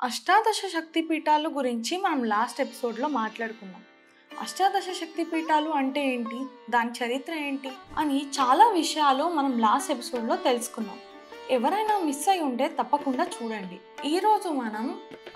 అష్టాదశ శక్తి పీఠాలు గురించి మనం లాస్ట్ ఎపిసోడ్లో మాట్లాడుకున్నాం. అష్టాదశ శక్తి పీఠాలు అంటే ఏంటి, దాని చరిత్ర ఏంటి అని చాలా విషయాలు మనం లాస్ట్ ఎపిసోడ్లో తెలుసుకున్నాం. ఎవరైనా మిస్ అయి ఉంటే తప్పకుండా చూడండి. ఈరోజు మనం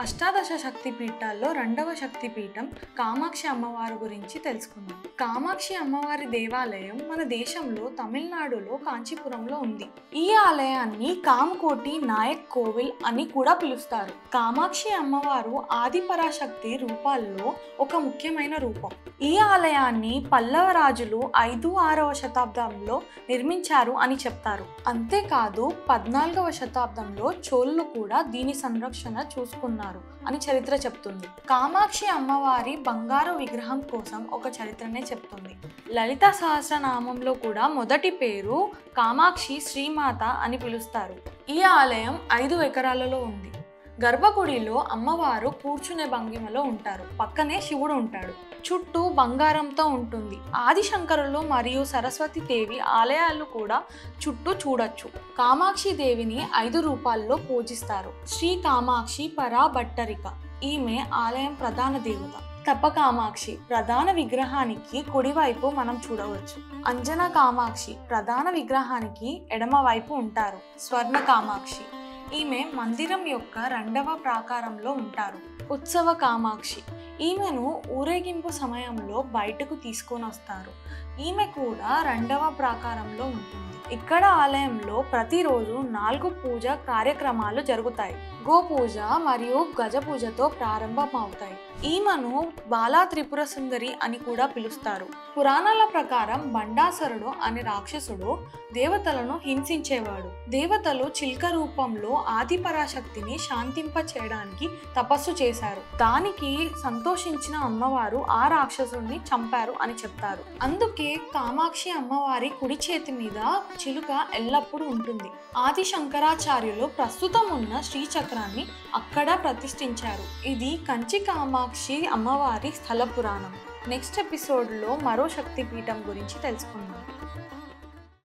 అష్టాదశ శక్తి పీఠాల్లో రెండవ శక్తి పీఠం కామాక్షి అమ్మవారి గురించి తెలుసుకుందాం. కామాక్షి అమ్మవారి దేవాలయం మన దేశంలో తమిళనాడులో కాంచీపురంలో ఉంది. ఈ ఆలయాన్ని కామకోటి నాయక్ కోవిల్ అని కూడా పిలుస్తారు. కామాక్షి అమ్మవారు ఆదిపరాశక్తి రూపాల్లో ఒక ముఖ్యమైన రూపం. ఈ ఆలయాన్ని పల్లవ రాజులు 5-6వ శతాబ్దంలో నిర్మించారు అని చెప్తారు. అంతేకాదు 14వ శతాబ్దంలో చోళులు కూడా దీని సంరక్షణ చూసుకున్నారు అని చరిత్ర చెప్తుంది. కామాక్షి అమ్మవారి బంగారు విగ్రహం కోసం ఒక చరిత్రనే చెప్తుంది. లలిత సహస్రనామంలో కూడా మొదటి పేరు కామాక్షి శ్రీమాత అని పిలుస్తారు. ఈ ఆలయం 5 ఎకరాలలో ఉంది. గర్భగుడిలో అమ్మవారు కూర్చునే భంగిమలో ఉంటారు. పక్కనే శివుడు ఉంటాడు. చుట్టూ బంగారంతో ఉంటుంది. ఆదిశంకరులు మరియు సరస్వతి దేవి ఆలయాలు కూడా చుట్టూ చూడొచ్చు. కామాక్షి దేవిని 5 రూపాల్లో పూజిస్తారు. శ్రీ కామాక్షి పరాభట్టరిక ఈమె ఆలయం ప్రధాన దేవత. తపకామాక్షి ప్రధాన విగ్రహానికి కుడివైపు మనం చూడవచ్చు. అంజన కామాక్షి ప్రధాన విగ్రహానికి ఎడమవైపు ఉంటారు. స్వర్ణ కామాక్షి ఈమె మందిరం యొక్క 2వ ప్రాకారంలో ఉంటారు. ఉత్సవ కామాక్షి ఈమెను ఊరేగింపు సమయంలో బయటకు తీసుకొని వస్తారు. ఈమె కూడా 2వ ప్రాకారంలో ఉంటుంది. ఇక్కడ ఆలయంలో ప్రతిరోజు 4 పూజ కార్యక్రమాలు జరుగుతాయి. గోపూజ మరియు గజ పూజతో ప్రారంభం అవుతాయి. ఈమెను బాలా త్రిపుర సుందరి అని కూడా పిలుస్తారు. పురాణాల ప్రకారం బండాసురుడు అనే రాక్షసుడు దేవతలను హింసించేవాడు. దేవతలు చిల్క రూపంలో ఆదిపరాశక్తిని శాంతింప చేయడానికి తపస్సు చేశారు. దానికి సంతోషించిన అమ్మవారు ఆ రాక్షసుడిని చంపారు అని చెప్తారు. అందుకే కామాక్షి అమ్మవారి కుడి చేతి మీద చిలుక ఎల్లప్పుడూ ఉంటుంది. ఆది శంకరాచార్యులు ప్రస్తుతం ఉన్న శ్రీచక్రాన్ని అక్కడ ప్రతిష్ఠించారు. ఇది కంచి కామాక్షి అమ్మవారి స్థల పురాణం. నెక్స్ట్ ఎపిసోడ్లో మరో శక్తిపీఠం గురించి తెలుసుకుందాం.